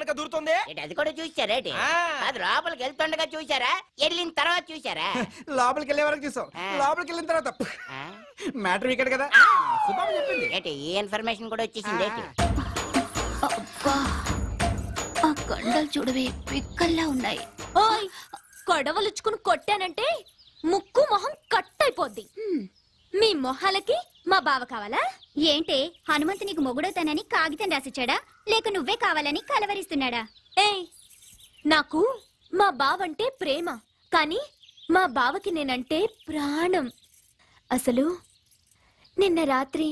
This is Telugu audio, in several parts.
లోపలికి దూరుతుంది. అది కూడా చూసారేటి? అది లోపలికి వెళ్తుండగా చూసారా, వెళ్ళిన తర్వాత చూసారా? లోపలికి వెళ్ళే వరకు చూసాం, లోపలికి వెళ్ళిన తర్వాత మ్యాటర్ ఇక్కడ కదా చెప్పింది. ఏంటి ఈ ఇన్ఫర్మేషన్ కూడా వచ్చేసింది? ఆ కండలు చూడవే పిక్కల్లా ఉన్నాయి. ఓయ్ కొడవలుచ్చుకుని కొట్టానంటే ముక్కు మొహం కట్ అయిపోద్ది. మీ మొహాలకి మా బావ కావాలా ఏంటే? హనుమంతు నీకు మొగుడవుతానని కాగితం రాసిచ్చాడా, లేక నువ్వే కావాలని కలవరిస్తున్నాడా? ఏయ్ నాకు మా బావంటే ప్రేమ, కానీ మా బావకి నేనంటే ప్రాణం. అసలు నిన్న రాత్రి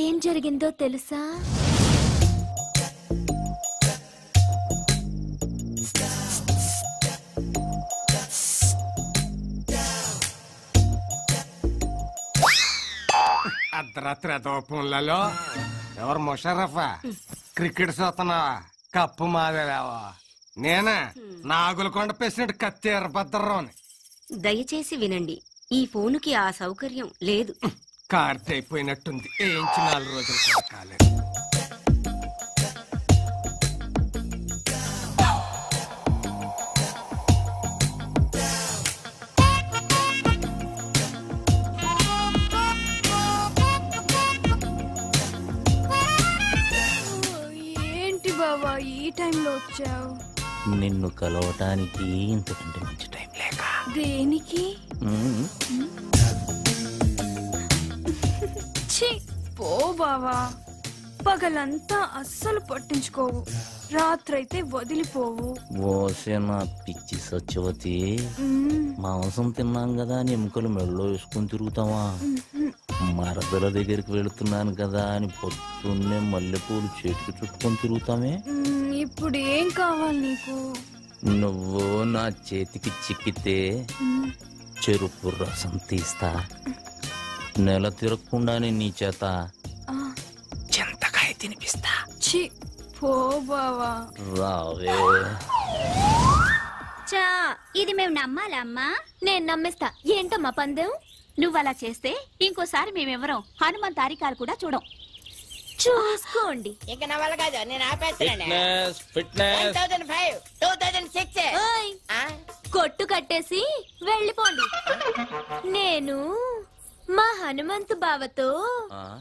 ఏం జరిగిందో తెలుసా? అర్ధరాత్రి దూపంలలో ఎవరు ముషరఫా క్రికెట్ చూస్తున్నావా? కప్పు మాదేవా? నేనే నాగులకొండ ప్రెసిడెంట్ కత్తి ఎర్రభద్రరావుని. దయచేసి వినండి, ఈ ఫోనుకి ఆ సౌకర్యం లేదు. కార్తె అయిపోయినట్టుంది, ఏంచి 4 రోజులు కూడా కాలేదు. ఏంటి బావా ఈ టైంలో వచ్చావు? నిన్ను కలవటానికి ఇంతకంటే మంచి టైం లేక. దేనికి? పో బావా, పగలంతా అస్సలు పట్టించుకోవు, రాత్రైతే వదిలిపోవు. ఓసే నా పిచ్చి సత్యవతి, మాంసం తిన్నాం కదా అని ఎముకలు మెడలో వేసుకుని తిరుగుతావా? మరదల దగ్గరికి వెళుతున్నాను కదా అని పొద్దున్నే మల్లెపూలు చేతికి చుట్టుకొని తిరుగుతామే. ఇప్పుడు ఏం కావాలి నీకు? నువ్వు నా చేతికి చిక్కితే చెరుకు రసం తీస్తా, నెల తిరగకుండానే నీ చేత చింతకాయ తినిపిస్తా. పో బావా. రావే. చా ఇది మేము నమ్మాలా అమ్మా? నేను నమ్మేస్తా. ఏంటమ్మా పందెం? నువ్వలా చేస్తే ఇంకోసారి మేమెవరం హనుమంత్ తారికాలు కూడా చూడం. చూసుకోండి. ఇంకా నా వల్ల కాదు, నేను ఆపేస్తున్నాను. 1005, 2006 కొట్టు కట్టేసి వెళ్ళిపోండి. నేను మా హనుమంతు బావతో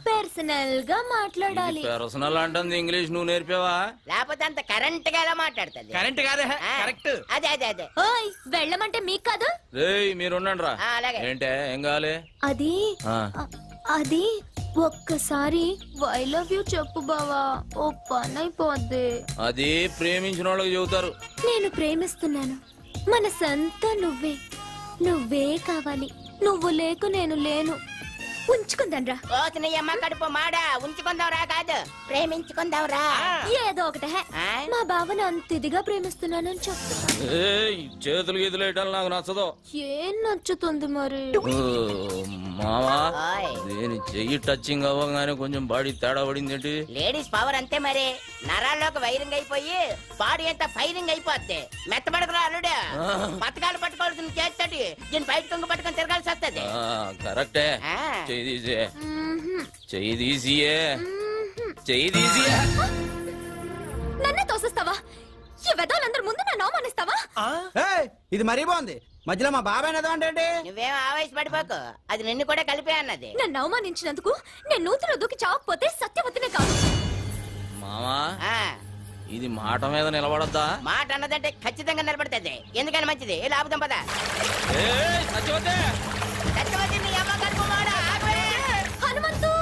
పర్సనల్ గా మాట్లాడాలి. పర్సనల్ అంటుంది ఇంగ్లీష్ నువ్వు నేర్పావా? లేకపోతే అంత కరెంట్ గా ఎలా మాట్లాడుతుంది? కరెంట్ కాదే, కరెక్ట్. అదే అదే అదే. ఓయ్ వెళ్ళమంటే మీకు కాదు. మీరుండండి రా. ఏంటే ఏం కావాలి? అది ఒక్కసారి ఐ లవ్ యూ చెప్పు బావా, ఓ పని అయిపోద్ది. అది ప్రేమించిన వాళ్ళకి చెబుతారు. నేను ప్రేమిస్తున్నాను, మనసంతా నువ్వే, నువ్వే కావాలి. నువ్వు లేకు నేను లేను. ఉంచుకుందాం రా. అమ్మ కడుపు మాడా, ఉంచుకుందాం రా కాదు, ప్రేమించుకుందాం రా. ఏదో ఒకటే. మా బావని అంత ఇదిగా ప్రేమిస్తున్నానని చెప్తున్నా. చేతులు గీతులు వేయటాలు నాకు నచ్చదు. ఏం నచ్చుతుంది మరి? మామా దేని చెయ్యి టచింగ్ అవ్వగానే కొంచెం బాడీ తేడా పడింది ఏంటి? లేడీస్ పవర్ అంతే మరి, నరాల్లోకి వైరింగ్ అయిపోయి బాడీ అంతా ఫైరింగ్ అయిపోద్ది. మెత్తబడకురా అల్లుడు, పథకాలు పట్టుకోవాల్సిన చేస్తాడు, దీని బయట కొంగు పట్టుకొని తిరగాల్సి వస్తుంది. కరెక్టే. చెయ్యి తీసే, చెయ్యి తీసియే, చెయ్యి తీసియే. నన్నే తోసిస్తావా? ఈ వెదవులందరి ముందు నన్ను అవమానిస్తావా? ఇది మరీ బాగుంది. మధ్యలో మా బాబాయ్ అంటే నువ్వేం ఆవేశపడిపోకు, అది నిన్ను కూడా కలిపే అన్నది. నన్ను అవమానించినందుకు నేను నూతిలో దూకి చావకపోతే సత్యవతినే కాదు. మామా ఇది మాట మీద నిలబడద్దా? మాట అన్నదంటే ఖచ్చితంగా నిలబడుతుంది. ఎందుకని మంచిది, ఇలా ఆపుదాం పద. సత్యవతి, సత్యవతి నీ అమ్మ కడుపు మాడా. హనుమంతు,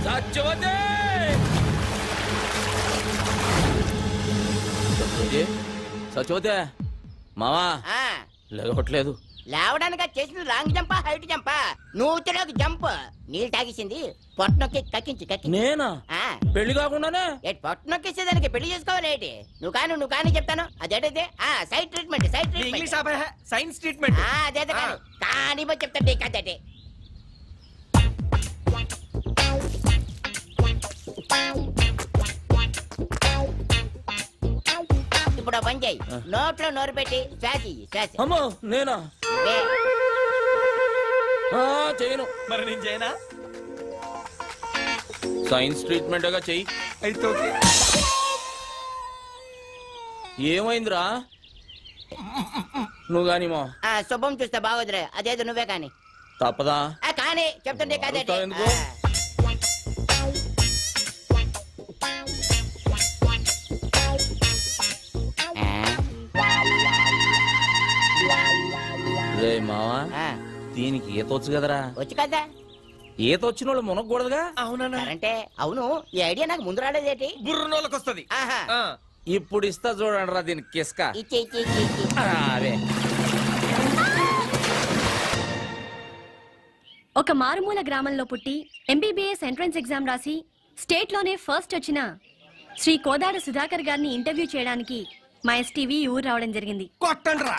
సత్యవతి, సత్యవతి. మామా లేవట్లేదు. లేవడానికి చేసింది లాంగ్ జంపా హైట్ జంపా? నూతిలోకి జంప్. నీళ్ళు తాగేసింది, పొట్ట నొక్కి కక్కించి. నేనా? పెళ్లి కాకుండానే పొట్ట నొక్కేసి దానికి పెళ్లి చేసుకోవాలి. నువ్వు కానీ చెప్తాను. అదేటైతే side treatment, side treatment, science treatment. అదే కానీ చెప్తాడు కదండి. ఇప్పుడు పని చేయి, నోట్లో నోరు పెట్టి శ్వాస. అమ్మో నేనా? చేయను. మరి నేను చేయనా? సైన్స్ ట్రీట్మెంట్గా చెయ్యి. అయితే ఓకే. ఏమైందిరా నువ్వు గాని మా శుభం చూస్తే బాగోదురే, అదేదో నువ్వే కాని. తప్పదా? కానీ చెప్తుంటే కదే. అరుస్తావు ఎందుకు? రే మావా, దీనికి ఈత వచ్చు కదరా? వచ్చు కదా. ఈత వచ్చిన వాళ్ళు మునగకూడదుగా? అవునా? అంటే అవును, ఈ ఐడియా నాకు ముందు రాలేదేటి? బుర్రనోళ్ళకి వస్తుంది. ఆహా. ఇప్పుడు ఇస్తా చూడండి రా దీనికి కిస్క. ఇచ్చి. అవే ఒక మారుమూల గ్రామంలో పుట్టి ఎంబీబీఎస్ ఎంట్రన్స్ ఎగ్జామ్ రాసి స్టేట్ లోనే ఫస్ట్ వచ్చిన శ్రీ కోదాడ సుధాకర్ గారిని ఇంటర్వ్యూ చేయడానికి మా ఎస్టీవీ ఊరు రావడం జరిగింది. కొట్టండి రా.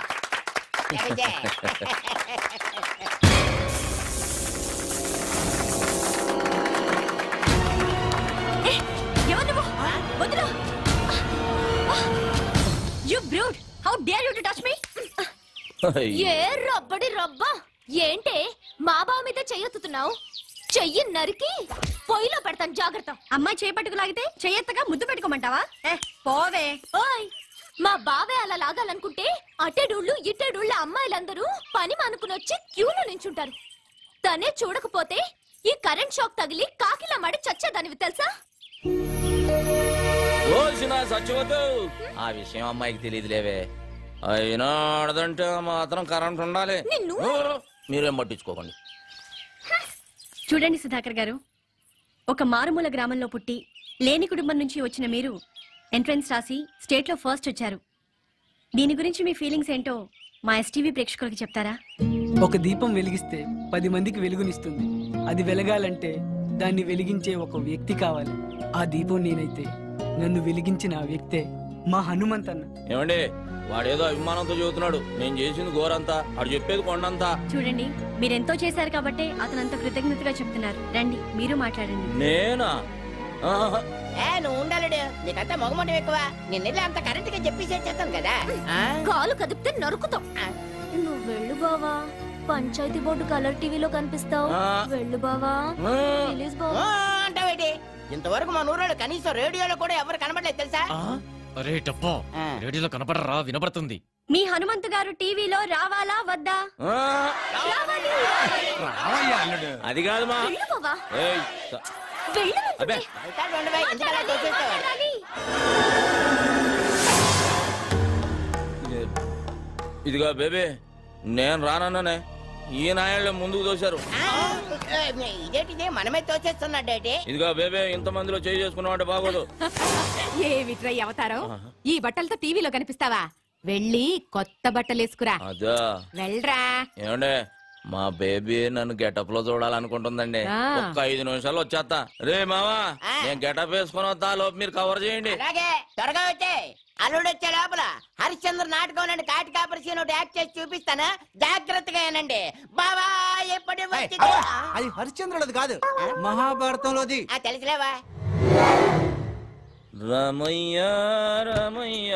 You brute! How dare you to touch me? ఏ రబ్బడి రబ్బా, ఏంటే మా బావ మీద చెయ్యొత్తుతున్నావు? చెయ్యి నరికి పొయ్యిలో పెడతాను, జాగ్రత్త. అమ్మాయి చేపట్టుకు లాగితే చెయ్యెత్తగా ముద్దు పెట్టుకోమంటావా? పోవే. ఓయ్, మా బావే అలా లాగాలనుకుంటే అట్టేడూళ్ళు ఇట్టేడూళ్ళ అమ్మాయిలందరూ పని మానుకుని వచ్చి క్యూలో నించుంటారు. తనే చూడకపోతే ఈ కరెంట్ షాక్ తగిలి కాకిలా మడి చచ్చేదానివి తెలుసా? సచ్చిపోతు ఆ విషయం అమ్మాయికి తెలియదులేవే. అయినా ఆడదంటే మాత్రం కరెంట్ ఉండాలి. మీరేం పట్టించుకోకండి. చూడండి సుధాకర్ గారు, ఒక మారుమూల గ్రామంలో పుట్టి లేని కుటుంబం నుంచి వచ్చిన మీరు ఎంట్రన్స్ రాసి స్టేట్ లో ఫస్ట్ వచ్చారు. దీని గురించి మీ ఫీలింగ్స్ ఏంటో మా ఎస్టీవీ ప్రేక్షకులకి చెప్తారా? ఒక దీపం వెలిగిస్తే 10 మందికి వెలుగునిస్తుంది. అది వెలగాలంటే దాన్ని వెలిగించే ఒక వ్యక్తి కావాలి. ఆ దీపం నేనైతే నన్ను వెలిగించిన ఆ వ్యక్తే మా హనుమంతన్న. ఏమండి, వాడేదో అభిమానంతో చెబుతున్నాడు. నేను చేసింది ఘోరంతా, అడు చెప్పేది కొండంతా. చూడండి, మీరెంతో చేశారు కాబట్టి అతనంత కృతజ్ఞతగా చెప్తున్నారు. రండి మీరు మాట్లాడండి. నేనా? నువ్వు ఉండాలడు, నీకంతా మగమండం ఎక్కువ. నిన్నెళ్ళి అంత కరెంట్ గా చెప్పేసి చేస్తాను కదా. కాలు కదిపితే నరుకుతాం. నువ్వు వెళ్ళు బావా, పంచాయతీ బోర్డు కలర్ టీవీలో కనిపిస్తావు. వెళ్ళు బావా, ప్లీజ్ బావా. అంటావేటి? ఇంతవరకు మా నూరులో కనీసం రేడియోలో కూడా ఎవరు కనబడలేదు తెలుసా? అరే టప్పా, రేడియోలో కనపడరా, వినపడుతుంది. మీ హనుమంతు గారు టీవీలో రావాలా వద్దా? అది కాదు మా. అబ్బే ఎందుకలా చేసేస్తావు? ఇదిగా బేబీ, నేను రానన్నానే, ఈ నాయాళ్ళే ముందుకు తోశారు. ఇదేంటిదే మనమే తోచేస్తున్నాడేటి? ఇదిగా బేబే, ఇంత మందిలో చేయి చేసుకున్నామంటే బాగోదు. ఏమిట్రై అవతారం? ఈ బట్టలతో టీవీలో కనిపిస్తావా? వెళ్ళి కొత్త బట్టలు వేసుకురా. అదా వెళ్ళరా. ఏమండే, మా బేబీ నన్ను గెటప్ లో చూడాలనుకుంటుందండి. ఒక్క 5 నిమిషాలు వచ్చేస్తా. రే మావా, నేను గెటప్ వేసుకుని వస్తా, లోపు మీరు కవర్ చేయండి. అలాగే, త్వరగా వచ్చే. అల్లుడు వచ్చే లోపల హరిశ్చంద్ర నాటకం నుండి కాటి కాపరి సీన్ ఒకటి యాక్ట్ చేసి చూపిస్తాను, జాగ్రత్తగా ఏనండి. బావా ఎప్పుడు అది హరిశ్చంద్రులది కాదు, మహాభారతంలోది. తెలుసులేవా? రమయ్య రమయ్య.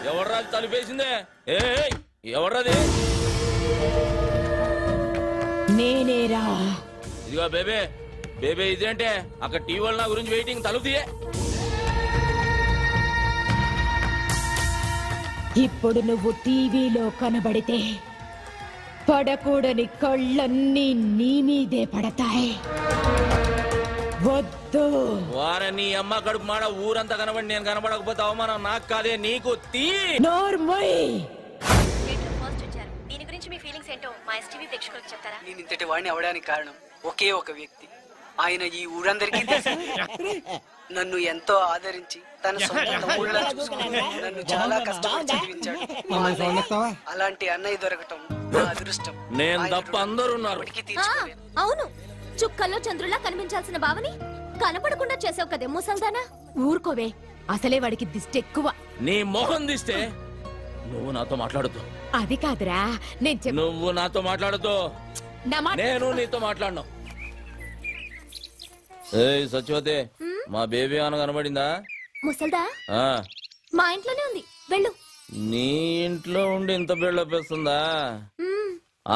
ఎవడ్రాది తలిపేసిందే? ఎవడ్రాది? నేనేరా. ఇదిగో బేబే, బేబే ఇదేంటే అక్కడ టీవీ వాళ్ళ నా గురించి వెయిటింగ్, తలుపు తీయే. ఇప్పుడు నువ్వు టీవీలో కనబడితే పడకూడని కళ్ళన్నీ నీ మీదే పడతాయి. వద్దు. వారే నీ అమ్మ కడుపు మాడ, ఊరంతా కనబడి నేను కనబడకపోతే అవమానం నాకు కాదే నీకు. దీని గురించి మీ ఫీలింగ్స్ ఏంటో మా ఎస్టీవీ ప్రేక్షకులకు చెప్తారా? నేను ఇంతటి వాడిని అవడానికి కారణం ఒకే ఒక వ్యక్తి. ఆయన ఈ ఊరందరికీ తెలుసు. నన్ను ఎంతో ఆదరించి తన సొంత తమ్ముళ్ళలా చూసుకుని నన్ను చాలా కష్టపడి చదివించాడు. అలాంటి అన్నయ్య దొరకటం నా అదృష్టం. నేను తప్ప అందరూ ఉన్నారు. అవును, చుక్కల్లో చంద్రులా కనిపించాల్సిన బావని కనపడకుండా చేసావు కదే ముసల్దానా. ఊరుకోవే, అసలే వాడికి దిష్టి ఎక్కువ. నీ మొహం దిస్తే నువ్వు నాతో మాట్లాడుతూ. అది కాదురా, నువ్వు నాతో మాట్లాడుతూ, నేను నీతో మాట్లాడను. ఏయ్ సత్యవతి, మా బేబీ ఏమైనా కనబడిందా? ముసల్దా మా ఇంట్లోనే ఉంది, వెళ్ళు. నీ ఇంట్లో ఉండి ఇంత బిల్డప్ వేస్తుందా?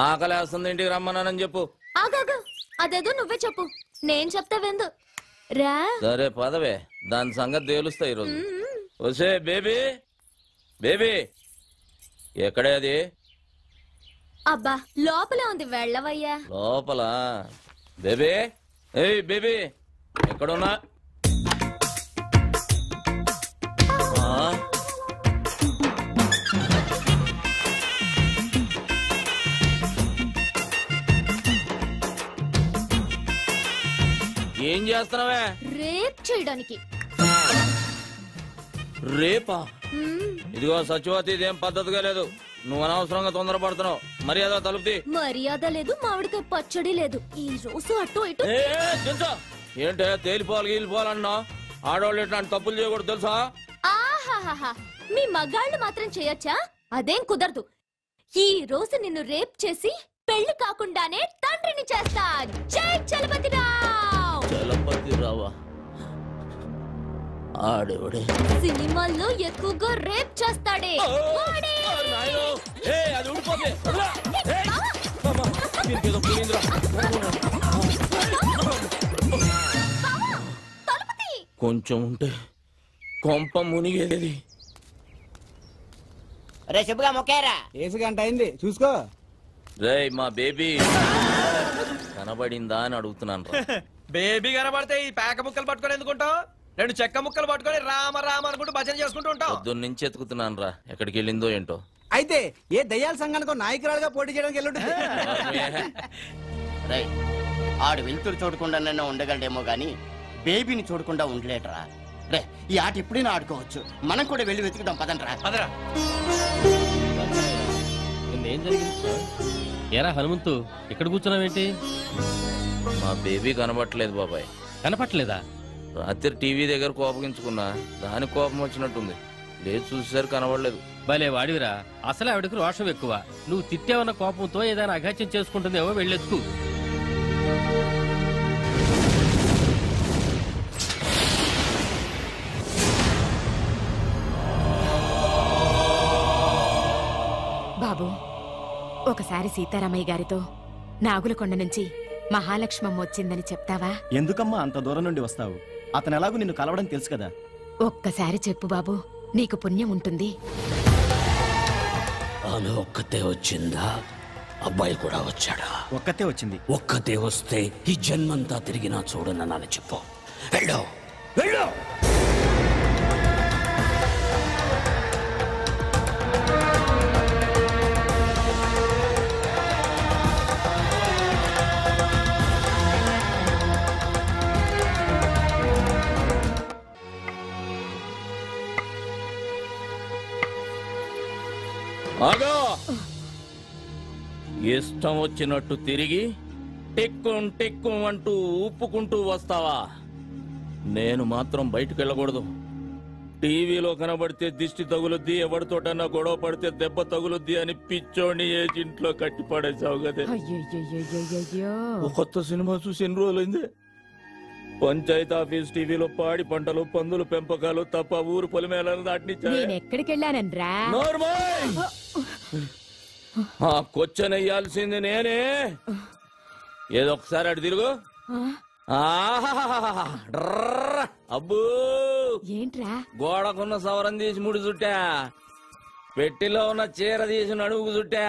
ఆకలేస్తుంది, ఇంటికి రమ్మన్నానని చెప్పు. ఆగాగు, అదేదో నువ్వే చెప్పు. నేను చెప్తా వెందు రా. సరే పదవే, దాని సంగతి తేలుస్తా ఈరోజు. వసే బేబీ, బేబీ ఎక్కడే అది? అబ్బా లోపలే ఉంది, వెళ్ళవయ్యా. లోపల బేబీ, ఏయ్ బేబీ ఎక్కడున్నా? ఏం చేస్తున్నావే? రేప్ చేయడానికి. రేపా? ఇదిగో సచివతి, ఇదేం పద్ధతిగా లేదు. నువ్వు అనవసరంగా తొందరపడుతున్నావు. మర్యాద తలుపుతి. మర్యాద లేదు, మామిడికాయ పచ్చడి లేదు. ఈ రోజు అటు ఇటు. ఏంటే తేలిపోవాలి గీలిపోవాలన్నా? ఆడవాళ్ళు ఇట్లాంటి తప్పులు చేయకూడదు తెలుసా? ఆహాహా, మీ మగాళ్ళు మాత్రం చేయొచ్చా? అదేం కుదరదు. ఈ రోజు నిన్ను రేప్ చేసి పెళ్లి కాకుండానే తండ్రిని చేస్తా. జై చలపతిరావు. చలపతిరావా? ఆడేవాడే సినిమాల్లో ఎక్కువగా రేప్ చేస్తాడే. కొంచెం ఉంటే కొంప మునిగేది. రే శుభ్గా మొక్కారా? ఏసు గంట అయింది, చూసుకో. రే మా బేబీ కనబడిందా అని అడుగుతున్నాను. బేబీ కనబడితే ఈ పేక ముక్కలు పట్టుకొని ఎందుకుంటావు? 2 చెక్క ముక్కలు పట్టుకొని రామ రామ అనుకుంటూ భజన చేసుకుంటూ ఉంటావు. పొద్దున్న నుంచి ఎత్తుకుతున్నాను రా, ఎక్కడికి వెళ్ళిందో ఏంటో. అయితే ఏ దయ్యాల సంఘానికో నాయకురాలుగా పోటీ చేయడానికి వెళ్ళుంటుంది. రేయ్, ఆడు వెళ్తురు చూడకుండా ఉండగలడేమో గాని బేబీని చూడకుండా ఉండలేటరా. రే, ఈ ఆట ఎప్పుడైనా ఆడుకోవచ్చు. మనం కూడా వెళ్ళి వెతుకుదాం, పదండ్రా. పదరా. ఏం జరిగింది? ఏరా హనుమంతు, ఇక్కడ కూర్చున్నావేంటి? మా బేబీ కనబట్టలేదు బాబాయ్. కనపట్లేదా? రాత్రి టీవీ దగ్గర కోపగించుకున్నా, దాని కోపం వచ్చినట్టుంది. లేదు చూసేసరికి కనబడలేదు. భలే వాడివిరా. అసలే ఆవిడకు రోషం ఎక్కువ. నువ్వు తిట్టేవన్న కోపంతో ఏదైనా అఘాత్యం చేసుకుంటుందేమో, వెళ్ళెత్తుకు. బాబు, ఒకసారి సీతారామయ్య గారితో నాగులకొండ నుంచి మహాలక్ష్మమ్మ వచ్చిందని చెప్తావా? ఎందుకమ్మా అంత దూరం నుండి వస్తావు? అతను ఎలాగూ నిన్ను కలవడం తెలుసు కదా. ఒక్కసారి చెప్పు బాబు, నీకు పుణ్యం ఉంటుంది. ఆమె ఒక్కతే వచ్చిందా? అబ్బాయి కూడా వచ్చాడా? ఒక్కతే వచ్చింది. ఒక్కతే వస్తే ఈ జన్మంతా తిరిగినా చూడనని చెప్పు. వెళ్ళు, వెళ్ళు. ఆగో! ఇష్టం వచ్చినట్టు తిరిగి టిక్కుం టిక్కుం అంటూ ఊపుకుంటూ వస్తావా? నేను మాత్రం బయటకు వెళ్ళకూడదు. టీవీలో కనబడితే దిష్టి తగులుద్ది, ఎవరితోటన్నా గొడవ పడితే దెబ్బ తగులుద్ది అని పిచ్చోని ఏజింట్లో కట్టి పడేసావు కదే. కొత్త సినిమా చూసి ఎన్ని రోజులైంది? పంచాయతీ ఆఫీస్ టీవీలో పాడి పంటలు, పందుల పెంపకాలు తప్ప ఊరు పొలిమేళను దాటినిచ్చా. ఎక్కడికి వెళ్ళానరా? ఆ కొచ్చనెయ్యాల్సింది నేనే. ఏదో ఒకసారి అటు తిరుగు. అబ్బూ, ఏంట్రా? గోడకున్న సవరం తీసి ముడి చుట్టా, పెట్టిలో ఉన్న చీర తీసి నడుముకు చుట్టా.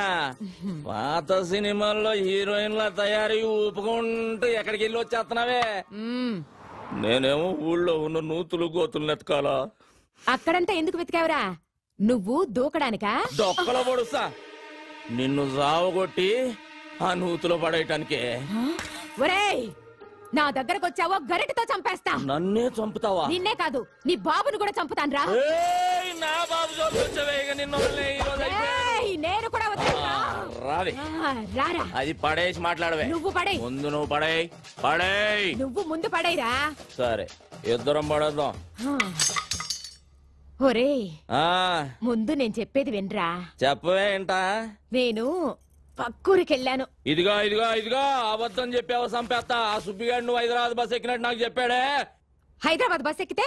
పాత సినిమాల్లో హీరోయిన్ల తయారీ ఊపుకుంటూ ఎక్కడికి వెళ్ళి వచ్చేస్తున్నావే. నేనేమో ఊళ్ళో ఉన్న నూతులు గోతులు నెతకాలా? అక్కడంతా ఎందుకు వెతికావురా? నువ్వు దూకడానికా? దొక్కలో పొడుస్తా నిన్ను సావగొట్టి ఆ నూతులో పడేయటానికే. ఒరేయ్, నా దగ్గరకు వచ్చావో గరిటతో చంపేస్తా. నన్నే చంపుతావా? నిన్నే కాదు, నీ బాబును కూడా చంపుతాను రా. నా బాబు నేను కూడా రావి రారా. అది పడేసి మాట్లాడవే. నువ్వు పడేయ్. ముందు నువ్వు పడేయ్. పడేయ్. నువ్వు ముందు పడేయరా. సరే, ఇద్దరం పడేద్దాం. ఒరే, ముందు నేను చెప్పేది వినరా. చెప్పవే ఏంటా? నేను పక్కూరికెళ్ళాను. ఇదిగో ఇదిగో ఇదిగో, అబద్ధం చెప్పావా చంపేస్తా. ఆ సుబ్బిగాడు నువ్వు హైదరాబాద్ బస్ ఎక్కినట్టు నాకు చెప్పాడే. హైదరాబాద్ బస్ ఎక్కితే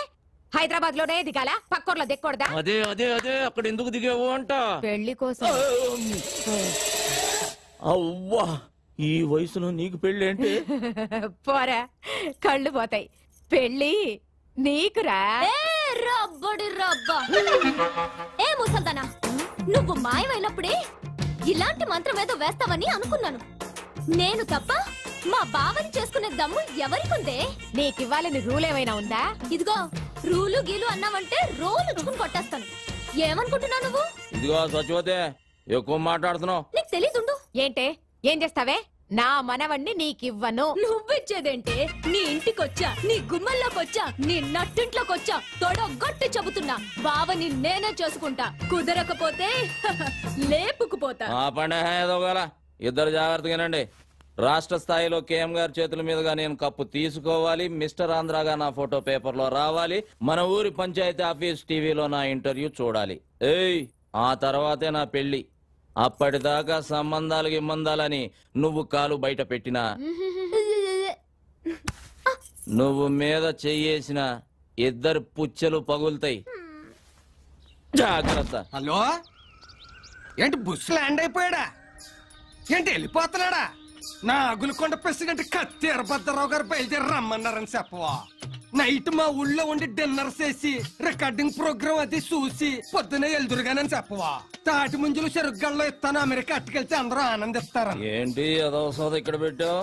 హైదరాబాద్ లోనే దిగాల, పక్కూర్లో దిక్కకూడదా? అదే అదే అదే, అక్కడ ఎందుకు దిగావు అంట. పెళ్లి కోసం. అవ్వా, ఈ వయసులో నీకు పెళ్లి అంటే పోరా, కళ్ళు పోతాయి. పెళ్ళి నీకురా. రబ్బడి రబ్బా. ఏ ముసల్దానా, నువ్వు మాయమైనప్పుడే ఇలాంటి మంత్రం ఏదో వేస్తావని అనుకున్నాను. నేను తప్ప మా బావని చేసుకునే దమ్ము ఎవరికుందే? నీకివ్వాలని రూల్ ఏమైనా ఉందా? ఇదిగో రూలు గీలు అన్నావంటే రోలుచుకుని కొట్టేస్తాను. ఏమనుకుంటున్నావు నువ్వు? ఇదిగో సచివతే, ఎక్కువ మాట్లాడుతున్నావు. నీకు తెలీదుండు. ఏంటే, ఏం చేస్తావే? నా మనవణ్ణి నీకివ్వను. నువ్విచ్చేదేంటే? నీ ఇంటికొచ్చా, నీ గుమ్మల్లోకొచ్చా, నీ నట్టింట్లోకొచ్చా తొడగొట్టి చెబుతున్నా, బావని నేనే చేసుకుంటా. కుదరకపోతే లేపుకుపోతా. ఆ పండే ఏదో గల ఇద్దరు జాగ్రత్తగానండి. రాష్ట్ర స్థాయిలో కేఎం గారి చేతుల మీదుగా నేను కప్పు తీసుకోవాలి. మిస్టర్ ఆంధ్రాగా నా ఫోటో పేపర్ లో రావాలి. మన ఊరి పంచాయతీ ఆఫీస్ టీవీలో నా ఇంటర్వ్యూ చూడాలి. ఏయ్, ఆ తర్వాతే నా పెళ్లి. అప్పటిదాకా సంబంధాలు గిమ్మందాలని నువ్వు కాలు బయట పెట్టినా, నువ్వు మీద చెయ్యేసిన ఇద్దరు పుచ్చెలు పగులుతాయి. జాగ్రత్త. హలో, ఏంటి బుస్ ల్యాండ్ అయిపోయాడా? ఏంటి వెళ్ళిపోతున్నాడా? నా అగులకొండ ప్రెసిడెంట్ కత్తి ఎర్రభద్రరావు గారు బయలుదేరి రమ్మన్నారని చెప్పవా? నైట్ మా ఊళ్ళో ఉండి డిన్నర్ చేసి రికార్డింగ్ ప్రోగ్రామ్ అది చూసి పొద్దునే ఎల్దురుగానని చెప్పవా? తాటి ముంజులు చెరుగ్గల్లో ఇస్తాను, అమెరికా అట్టుకెళ్తే అందరూ ఆనందిస్తారని. ఏంటి అదో సోద ఇక్కడ పెట్టావు?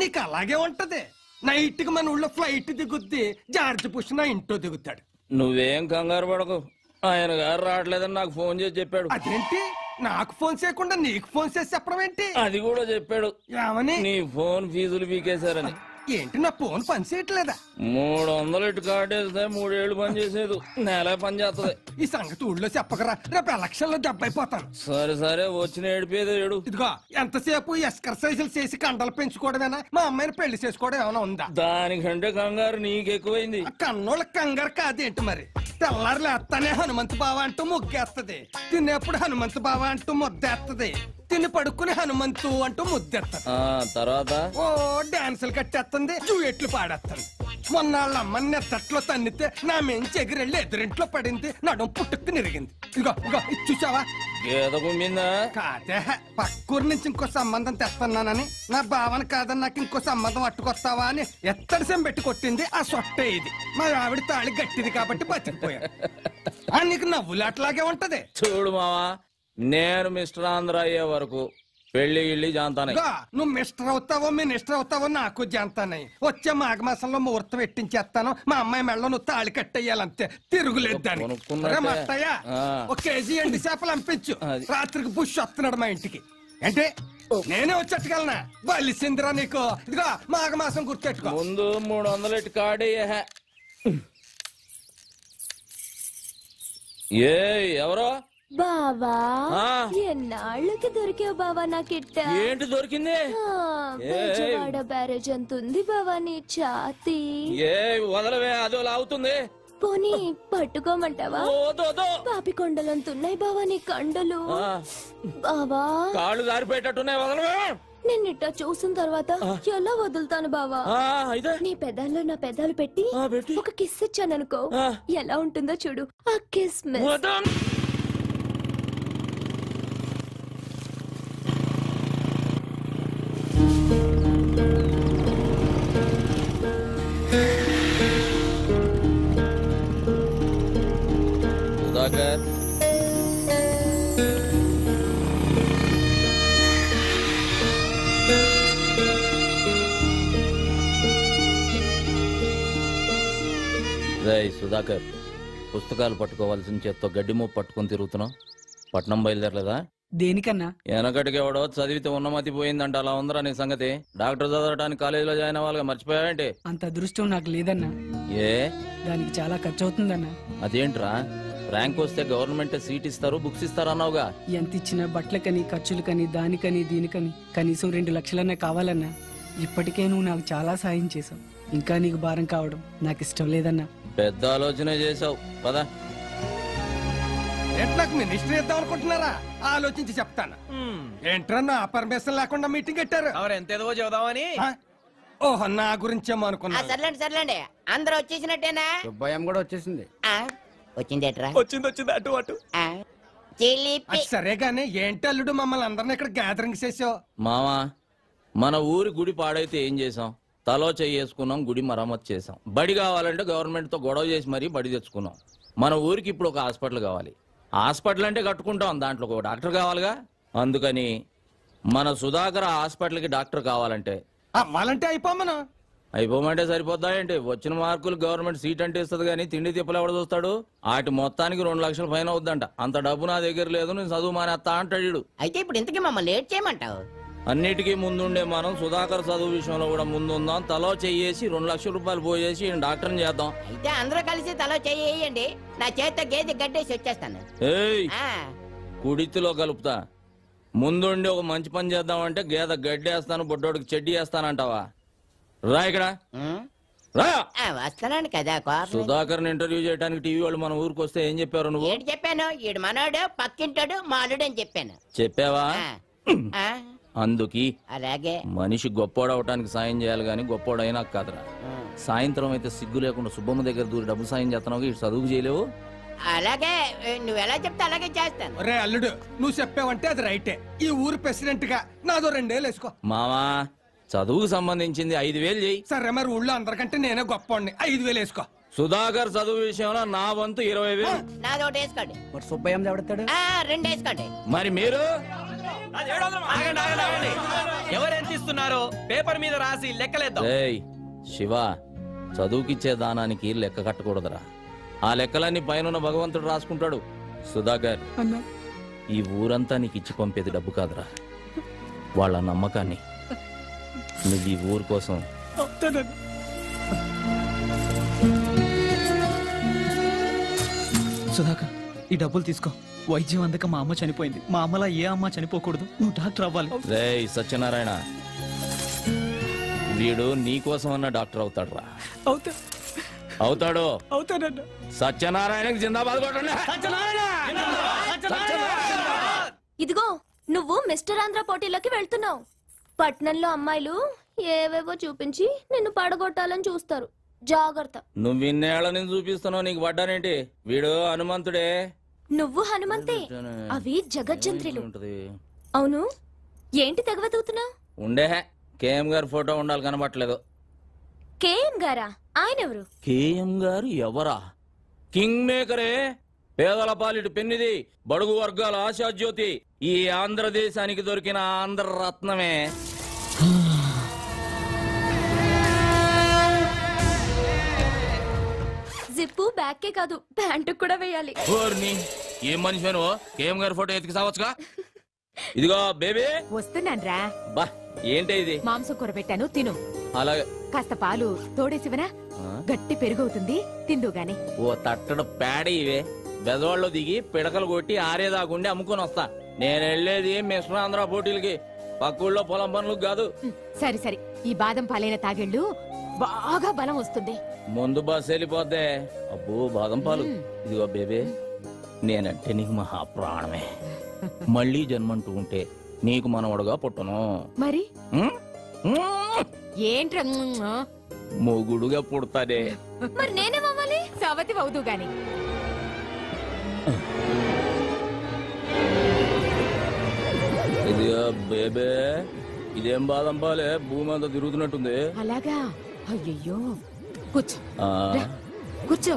నీకు అలాగే ఉంటది. నైట్ కి మన ఊళ్ళో ఫ్లైట్ దిగుద్ది, జార్జ్ బుష్ నా ఇంట్లో దిగుతాడు. నువ్వేం కంగారు పడకు, ఆయన గారు రావట్లేదని నాకు ఫోన్ చేసి చెప్పాడు. అదేంటి నాకు ఫోన్ చేయకుండా నీకు ఫోన్ చేసి చెప్పడం ఏంటి? అది కూడా చెప్పాడు. ఏమని? నీ ఫోన్ ఫీజులు పీకేశారని. ఏంటి నా ఫోన్ పని చేయట్లేదా? 300 ఇటు కార్డేస్తే 3 ఏళ్ళు పని చేసేది, నెల పని చేస్తుంది. ఈ సంగతి ఊళ్ళో చెప్పకరా, రేపు ఎలక్షన్ లో దెబ్బైపోతాను. సరే సరే, వచ్చిన ఏడిపోయేది ఏడు. ఇదిగో ఎంతసేపు ఎక్సర్సైజులు చేసి కండలు పెంచుకోవడమేనా? మా అమ్మాయిని పెళ్లి చేసుకోవడం ఏమైనా ఉందా? దానికంటే కంగారు నీకెక్కువైంది. కన్నోళ్ళ కంగారు కాదేంటి మరి? తెల్లారు లేస్తానే హనుమంతు బావ అంటూ ముగ్గేస్తది, తినేప్పుడు హనుమంతు బావ అంటూ ముద్దేస్తది, తిని పడుకుని హనుమంతు అంటూ ముద్దెత్తది. తర్వాత ఓ డాన్సులు కట్టేస్తుంది, జూయెట్లు పాడేస్తుంది. మొన్న వాళ్ళ అమ్మని నెత్తట్లో తన్నితే నా మెంచి ఎగిరెళ్ళి ఎదురింట్లో పడింది, నడుం పుట్టుకు నిరిగింది. ఇదిగో ఇదిగో ఇది చూసావా? కాదే, పక్కూరు నుంచి ఇంకో సంబంధం తెస్తున్నానని, నా భావన కాదని నాకు ఇంకో సంబంధం అట్టుకొస్తావా అని ఎత్తడిసం పెట్టి కొట్టింది. ఆ సొట్టే ఇది. మా ఆవిడ తాళి గట్టిది కాబట్టి బతికిపోయా. నీకు నవ్వులాట్లాగే ఉంటది. చూడు మావా, నేను మిస్టర్ ఆంధ్ర అయ్యే వరకు పెళ్లి గిళ్ళి జాంతానే. నువ్వు మిస్టర్ అవుతావో మినిస్టర్ అవుతావో నాకు జాంతానే. వచ్చే మాఘమాసంలో ముహూర్తం పెట్టించేస్తాను. మా అమ్మాయి మెళ్ళలో నువ్వు తాళి కట్టేయాలంతే, తిరుగులేదు దాన్ని. మట్టయ్యా, ఒక కేజీ ఎండి చేపలు పంపించు. రాత్రికి బుష్ వస్తున్నాడు మా ఇంటికి. అంటే నేనే వచ్చేట్టుకెళ్ళనా? బలిసిందిరా నీకు. ఇదిగో మాఘమాసం గుర్తెట్టుకో. ముందు 300 ఇటు కార్డే. ఏ ఎవరో బావా, ఎన్నాళ్ళకి దొరికావు బావా నాకిట్ట. ఏంటి దొరికింది? బెజవాడ బ్యారేజ్ అంతుంది బావా నీ ఛాతీ. ఏ వదలవే, అదో లాగుతుంది. పోనీ పట్టుకోమంటావా? పాపి కొండలంతున్నాయి బావా నీ కండలు. బావా కాళ్ళు జారిపోయేటట్టున్నాయి, వదలవే. నిన్నిట్ట చూసిన తర్వాత ఎలా వదులుతాను బావా? నీ పెదాల్లో నా పెదాలు పెట్టి ఒక కిస్ ఇచ్చాననుకో, ఎలా ఉంటుందో చూడు. ఆ కిస్ సుధాకర్, సుధాకర్, పుస్తకాలు పట్టుకోవాల్సిన చేత్తో గడ్డి మోపు పట్టుకొని తిరుగుతున్నావు. పట్నం బయలుదేరలేదా? దేనికన్నా? వెనకటికి ఎవడో చదివితే ఉన్నమతి పోయిందంట, అలా ఉందరా నీ సంగతి? డాక్టర్ చదవడానికి కాలేజీలో జాయిన్ అవ్వాలిగా, మర్చిపోయావేంటి? అంత అదృష్టం నాకు లేదన్నా. ఏ దానికి చాలా ఖర్చు అవుతుందన్నా. అదేంట్రా, ర్యాంక్ వస్తే గవర్నమెంట్ సీట్ ఇస్తారు, బుక్స్ ఇస్తారు అన్నావుగా? ఎంత ఇచ్చినా బట్టలకని, ఖర్చులకని, దానికని దీనికని కనీసం 2 లక్షలన్నా కావాలన్నా. ఇప్పటికే నువ్వు నాకు చాలా సాయం చేసావు. ఇంకా నీకు భారం కావడం నాకు ఇష్టం లేదన్నా. పెద్ద ఆలోచన చేసావు పదా. ఎట్లాకు మినిస్టర్ ఇద్దాం అనుకుంటున్నారా? ఆలోచించి చెప్తాను. ఏంట్రా నా పర్మిషన్ లేకుండా మీటింగ్ పెట్టారు? ఎంతేదో చెబుదామని. ఓహో, నా గురించేమో అనుకున్నా. సర్లేండి సర్లేండి, అందరూ వచ్చేసినట్టేనా? భయం కూడా వచ్చేసింది. వచ్చిందేట్రా? వచ్చింది అటు అటు. సరే గానీ ఏంటి అల్లుడు మమ్మల్ని అందరిని ఇక్కడ గ్యాదరింగ్ చేసావు? మావా, మన ఊరి గుడి పాడైతే ఏం చేసాం? తలో చేసుకున్నాం, గుడి మరమ్మతు చేసాం. బడి కావాలంటే గవర్నమెంట్ తో గొడవ చేసి మరీ బడి తెచ్చుకున్నాం. మన ఊరికి ఇప్పుడు ఒక హాస్పిటల్ కావాలి. హాస్పిటల్ అంటే కట్టుకుంటాం, దాంట్లో ఒక డాక్టర్ కావాలిగా. అందుకని మన సుధాకర్ హాస్పిటల్కి డాక్టర్ కావాలంటే అయిపోమంటే సరిపోద్దా ఏంటి? వచ్చిన మార్కులు గవర్నమెంట్ సీట్ అంటే ఇస్తుంది కానీ తిండి తిప్పలు ఎవడ చూస్తాడు? వాటి మొత్తానికి 2 లక్షల ఫైన్ అవుద్దంట. అంత డబ్బు నా దగ్గర లేదు, నేను చదువు మానేస్తా అంటాడు. అయితే ఇప్పుడు ఇంతకీ మమ్మల్ని లేట్ చేయమంటావు? అన్నిటికీ ముందుండే మనం సుధాకర్ చదువు విషయంలో కూడా ముందుందాం. తలో చెయ్యేసి 2 లక్షల రూపాయలు పోయేసి డాక్టర్ని చేద్దాం. అయితే అందరూ కలిసి తలో చెయ్యండి, నా చేత గేదె గడ్డేసి వచ్చేస్తాను. ఏయ్ కుడితిలో కలుపుతా. ముందుండి ఒక మంచి పని చేద్దామంటే గేదె గడ్డేస్తాను, బొడ్డోడికి చెడ్డి వేస్తానంటావా? రా ఇక్కడ రా. వస్తున్నాను కదా. సుధాకర్ ఇంటర్వ్యూ చేయడానికి టీవీ వాళ్ళు మన ఊరికి వస్తే ఏం చెప్పారు నువ్వు? ఏంటి చెప్పాను? ఈడు మనోడు, పక్కింటాడు, మాలుడు అని చెప్పాను. చెప్పావా? అందుకి అలాగే మనిషి గొప్పోడవటానికి సాయం చేయాలి గాని గొప్పోడైనా కాదురా. సాయంత్రం అయితే సిగ్గు లేకుండా సుబ్బమ్మ దగ్గర దూరి డబ్బులు సాయం చేస్తున్నావు, ఇటు చదువుకు చేయలేవు. అలాగే నువ్వు ఎలా చెప్తే అలాగే చేస్తాను. రే అల్లుడు, నువ్వు చెప్పావంటే అది రైటే. ఈ ఊరు ప్రెసిడెంట్ గా నాదో 2 ఏళ్ళు వేసుకో. మామా చదువుకు సంబంధించింది 5,000 చెయ్యి. సరే మరి ఊళ్ళో అందరికంటే నేనే గొప్ప 5,000 వేసుకో. సుధాకర్ చదువు విషయంలో నా వంతు 20,000. నాది ఒకటి వేసుకోండి. సుబ్బయ్య ఎవడతాడు? 2 వేసుకోండి. మరి మీరు ఎవరెంత ఇస్తున్నారో పేపర్ మీద రాసి లెక్కలేద్దాం. శివ, చదువుకిచ్చే దానానికి లెక్క కట్టకూడదురా. ఆ లెక్కలన్నీ పైన భగవంతుడు రాసుకుంటాడు. సుధాకర్, ఈ ఊరంతా నీకు ఇచ్చి పంపేది డబ్బు కాదురా, వాళ్ళ నమ్మకాన్ని. నువ్వు ఈ ఊరు కోసం సుధాకర్, ఈ డబ్బులు తీసుకో. వైద్యం అందక మా అమ్మ చనిపోయింది. మా అమ్మలా ఏ అమ్మ చనిపోకూడదు. నువ్వు డాక్టర్ అవ్వాలి. రేయ్ సత్యనారాయణ, వీడు నీ కోసం అన్న డాక్టర్ అవుతాడు రా. అవుతాడు. సత్యనారాయణకి జిందాబాద్ కొట్టండి. ఇదిగో నువ్వు మిస్టర్ ఆంధ్ర పోటీలోకి వెళ్తున్నావు. పట్నంలో అమ్మాయిలు ఏవేవో చూపించి నిన్ను పడగొట్టాలని చూస్తారు, జాగ్రత్త. నువ్వు ఇన్నేళ్ల నుంచి చూపిస్తున్నావు, నీకు పడ్డానేంటి? వీడు హనుమంతుడే. నువ్వు హనుమంతే, అవి జగజ్జంత్రులు. అవును, ఏంటి తెగవెతుకుతున్నావు? ఉండే కేఎం గారి ఫోటో ఉండాలి, కనబట్టలేదు. కేఎం గారా? ఆయన ఎవరు? కేఎం గారు ఎవరా? కింగ్ మేకరే, పేదల పాలిటి పెన్నిది, బడుగు వర్గాల ఆశాజ్యోతి, ఈ ఆంధ్రదేశానికి దొరికిన ఆంధ్ర రత్నమే. జిప్పు బ్యాకే కాదు, ప్యాంటు కూడా వేయాలి. ఏం మనిషి నువ్వు? కేఎం గారి ఫోటో ఎతికి సావచ్చుగా. ఇదిగో బేబీ, వస్తున్నాన్రా. బా ఏంటి ఇది? మాంసం కూర పెట్టాను, తిను. అలాగే. కాస్త పాలు తోడేసివనా? గట్టి పెరుగవుతుంది, తిందు గాని. ఓ తట్టడు పేడ ఇవే. బెదవాళ్ళు దిగి పిడకలు కొట్టి ఆరేదాకుండి అమ్ముకొని వస్తా. నేను వెళ్ళేది మిశ్ర ఆంధ్ర పోటీలకి, పక్కూళ్ళో పొలం పనులకు కాదు. సరే సరే, ఈ బాదం పాలైన తాగెళ్ళు, బాగా బలం వస్తుంది. ముందు బస్ వెళ్ళిపోద్దే. అబ్బో బాదం పాలు. ఇదిగో బేబీ, నేనంటే నీకు మహా ప్రాణమే. మళ్ళీ జన్మంటూ ఉంటే నీకు మనవడుగా పుట్టను. మరి ఏంట్రా మొగుడుగా పుడతాడే. మరి నేనేమవ్వాలి? సవతి అవుదు గాని. ఇదిగో బేబే, ఇదేం బాదం పాలే, భూమి అంతా తిరుగుతున్నట్టుంది. అలాగా? అయ్యయ్యో, కూర్చో కూర్చో.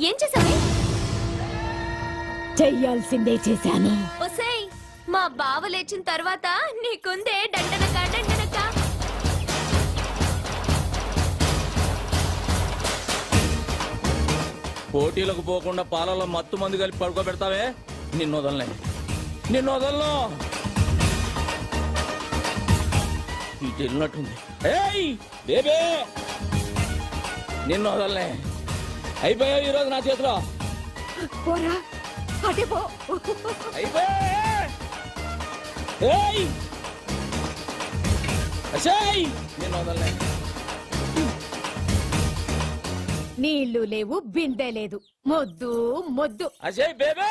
ఏం చేశావు? చెయ్యాల్సిందే చేశాను. ఒసేయ్, మా బావ లేచిన తర్వాత నీకుందే డండనక డండనక. పోటీలకు పోకుండా పాలలో మత్తు మంది కలిపి పడుకోబెడతావే, నిన్ను వదలనే, నిన్ను వదలను. ఇటు వెళ్ళినట్టుంది. ఏయ్ బేబే, నిన్ను వదలనే. అయిపోయావు ఈరోజు నా చేతిలో. పోరా, అటే పో. నిన్ను వదలనే. నీళ్లు లేవు, బిందె లేదు, మొద్దు మొద్దు. అజయ్ బేబే,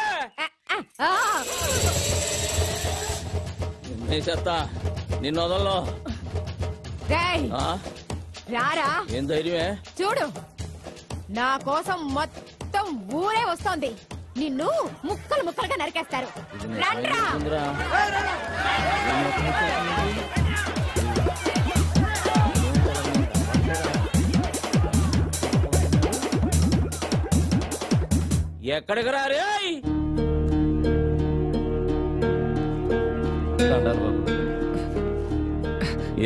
నిన్ను వదలను. రారా, ఏం ధైర్యమే? చూడు, నా కోసం మొత్తం మొత్తం ఊరే వస్తోంది. నిన్ను ముక్కలు ముక్కలుగా నరికేస్తారు. రండ్రా. ఎక్కడికి రారే?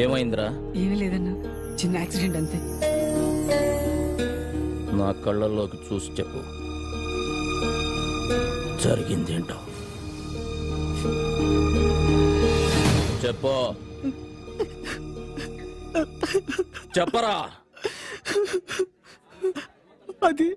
ఏమైందిరా? ఏమీ లేదన్నా, చిన్న యాక్సిడెంట్ అంతే. నా కళ్ళల్లోకి చూసి చెప్పు, జరిగిందేంటో చెప్పు. చెప్పరా. అది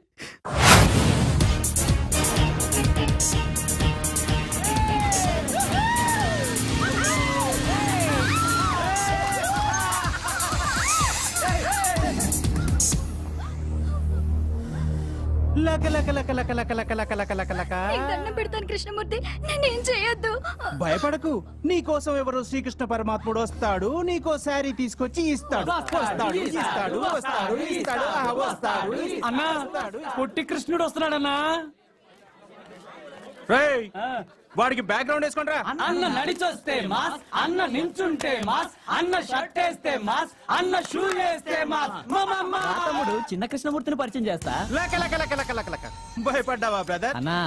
లక లక లక లక లక లక లక లక లక లక. దండం పెడతాను కృష్ణమూర్తి, నేనేం చేయొద్దు. భయపడకు, నీ కోసం ఎవరు శ్రీకృష్ణ పరమాత్ముడు వస్తాడు, నీకో శారీ తీసుకొచ్చి ఇస్తాడు. వస్తాడు ఇస్తాడు వస్తాడు ఇస్తాడు వస్తాడు. అన్నా, పొట్టి కృష్ణుడు వస్తున్నాడన్నా. రేయ్, వాడికి బ్యాక్గ్రౌండ్ వేసుకోండి. అన్న నడిచొస్తే మాస్, అన్న నించుంటే మాస్, అన్న షర్ట్ వేస్తే మాస్, అన్న షూ వేస్తే మాస్. తమ్ముడు చిన్న కృష్ణమూర్తిని పరిచయం చేస్తా. లక లక లక లక లక లక. భయపడ్డావా బ్రదర్? అన్నా,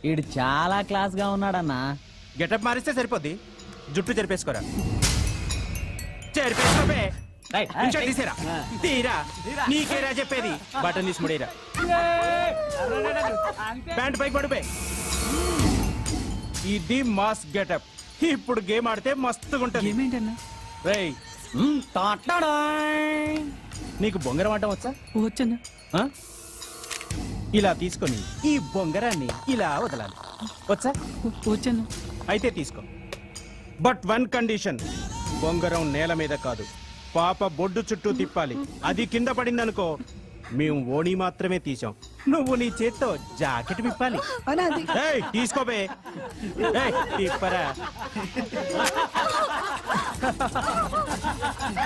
ఈడు చాలా క్లాస్ గా ఉన్నాడన్నా. గెటప్ మారిస్తే సరిపోద్ది, జుట్టు చెరిపేసుకోరా. చెరిపేసుకోవే. ఇంకా తీసేరా, తీరా. నీకేరా చెప్పేది, బటన్ తీసి ముడేరా. ప్యాంట్ పైకి పడిపోయి. ఇది మాస్ గెటప్. ఇప్పుడు గేమ్ ఆడితే మస్తుగా ఉంటుంది. ఏమేంటన్నా? రేయ్, నీకు బొంగరం ఆడటం వచ్చా? వచ్చన్నా. ఇలా తీసుకొని ఈ బొంగరాన్ని ఇలా వదలాలి. వచ్చా? వచ్చన్నా. అయితే తీసుకో. బట్ వన్ కండిషన్, బొంగరం నేల మీద కాదు, పాప బొడ్డు చుట్టూ తిప్పాలి. అది కింద పడిందనుకో, మేము ఓణి మాత్రమే తీసాం, నువ్వు నీ చేత్తో జాకెట్ విప్పాలి. ఏయ్, తీసుకోబే. ఏయ్, తిప్పరా.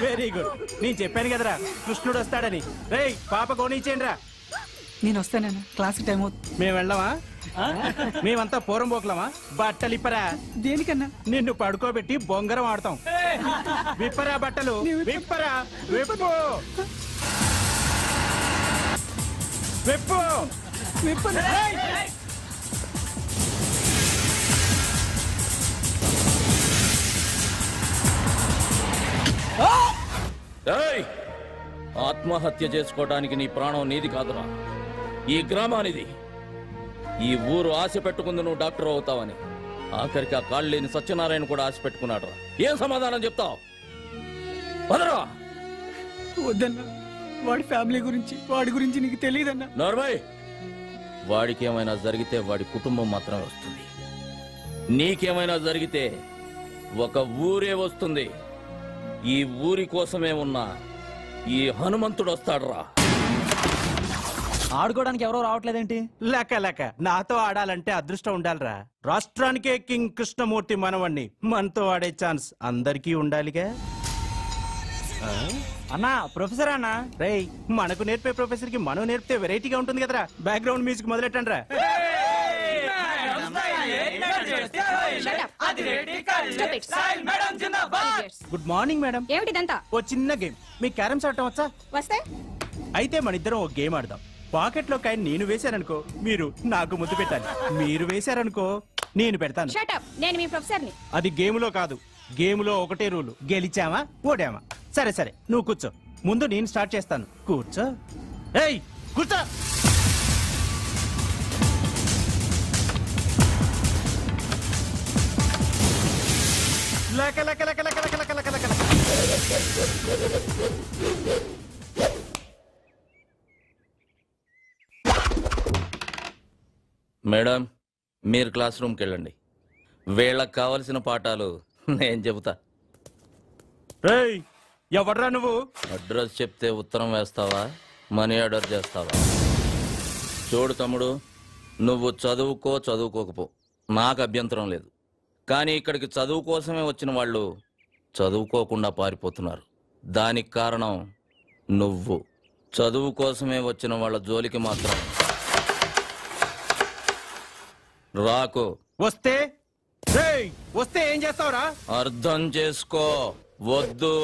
Very good. నేను చెప్పాను కదరా కృష్ణుడు వస్తాడని. రేయ్, పాప కోణించేయండి రా. నేను వస్తానన్నా, క్లాస్ టైం అవుతుంది. మేము వెళ్ళమా? మేమంతా పూరం పోకలమా? బట్టలు ఇప్పరా. దేనికన్నా? నిన్ను పడుకోబెట్టి బొంగరం ఆడతాం. విప్పరా బట్టలు, విప్పరా. విప్పు విప్పు విప్పు. ఆత్మహత్య చేసుకోవడానికి నీ ప్రాణం నీది కాదురా, ఈ గ్రామానిది. ఈ ఊరు ఆశ పెట్టుకుంది నువ్వు డాక్టర్ అవుతావని. ఆఖరికి ఆ కాళ్ళు లేని సత్యనారాయణ కూడా ఆశ పెట్టుకున్నాడు రా. ఏం సమాధానం చెప్తావు? వదరా. వద్దన్నా, వాడి ఫ్యామిలీ గురించి, వాడి గురించి నీకు తెలియదన్నా. నార్మల్, వాడికి ఏమైనా జరిగితే వాడి కుటుంబం మాత్రమే వస్తుంది. నీకేమైనా జరిగితే ఒక ఊరే వస్తుంది. ఈ ఊరి కోసమే ఉన్నా ఈ హనుమంతుడు వస్తాడు రా. ఆడుకోవడానికి ఎవరో రావట్లేదేంటి? లక లక, నాతో ఆడాలంటే అదృష్టం ఉండాలిరా. రాష్ట్రానికే కింగ్ కృష్ణమూర్తి మనవణ్ణి, మనతో ఆడే ఛాన్స్ అందరికీ ఉండాలిగా. అన్నా, ప్రొఫెసర్ అన్నా. రేయ్, మనకు నేర్పే ప్రొఫెసర్ కి మనం నేర్పితే వెరైటీగా ఉంటుంది కదరా. బ్యాక్గ్రౌండ్ మ్యూజిక్ మొదలెట్టండి రా. Good morning madam. ఏమిటిదంతా? ఓ చిన్న గేమ్. మీకు క్యారమ్స్ ఆడటం వచ్చా? వస్తే అయితే మన ఇద్దరం ఒక గేమ్ ఆడదాం. పాకెట్ లో కాయని నేను వేశాననుకో, మీరు నాకు ముద్దు పెట్టాలి. మీరు వేశారనుకో, నేను పెడతాను. Shut up. నేను మీ ప్రొఫెసర్ని. అది గేమ్ లో కాదు, గేమ్ లో ఒకటే రూలు, గెలిచామా ఓడామా. సరే సరే, నువ్వు కూర్చో. ముందు నేను స్టార్ట్ చేస్తాను. కూర్చో. ఏయ్, కూర్చో. లక లక లక లక లక లక లక లక. మేడం, మీరు క్లాస్ రూమ్కి వెళ్ళండి. వీళ్ళకి కావలసిన పాఠాలు నేను చెబుతా. రేయ్, ఎవడ్రా నువ్వు? అడ్రస్ చెప్తే ఉత్తరం వేస్తావా, మనీ ఆర్డర్ చేస్తావా? చూడు తమ్ముడు, నువ్వు చదువుకోకపో, నాకు అభ్యంతరం లేదు. కానీ ఇక్కడికి చదువు కోసమే వచ్చిన వాళ్ళు చదువుకోకుండా పారిపోతున్నారు. దానికి కారణం నువ్వు. చదువు కోసమే వచ్చిన వాళ్ళ జోలికి మాత్రం రాకు. వస్తే వస్తే ఏం చేస్తావురా? అర్థం చేసుకో. వద్దు.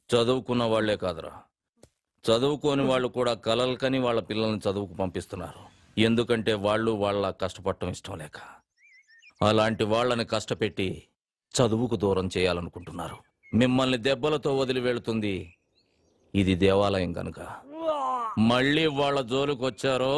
చదువుకున్న వాళ్లే కాదురా, చదువుకోని వాళ్ళు కూడా కలలు కని వాళ్ళ పిల్లల్ని చదువుకు పంపిస్తున్నారు. ఎందుకంటే వాళ్ళు వాళ్ళ కష్టపడటం ఇష్టం లేక. అలాంటి వాళ్ళని కష్టపెట్టి చదువుకు దూరం చేయాలనుకుంటున్నారు. మిమ్మల్ని దెబ్బలతో వదిలి వెళుతుంది ఇది దేవాలయం కనుక. మళ్ళీ వాళ్ళ జోలికి వచ్చారో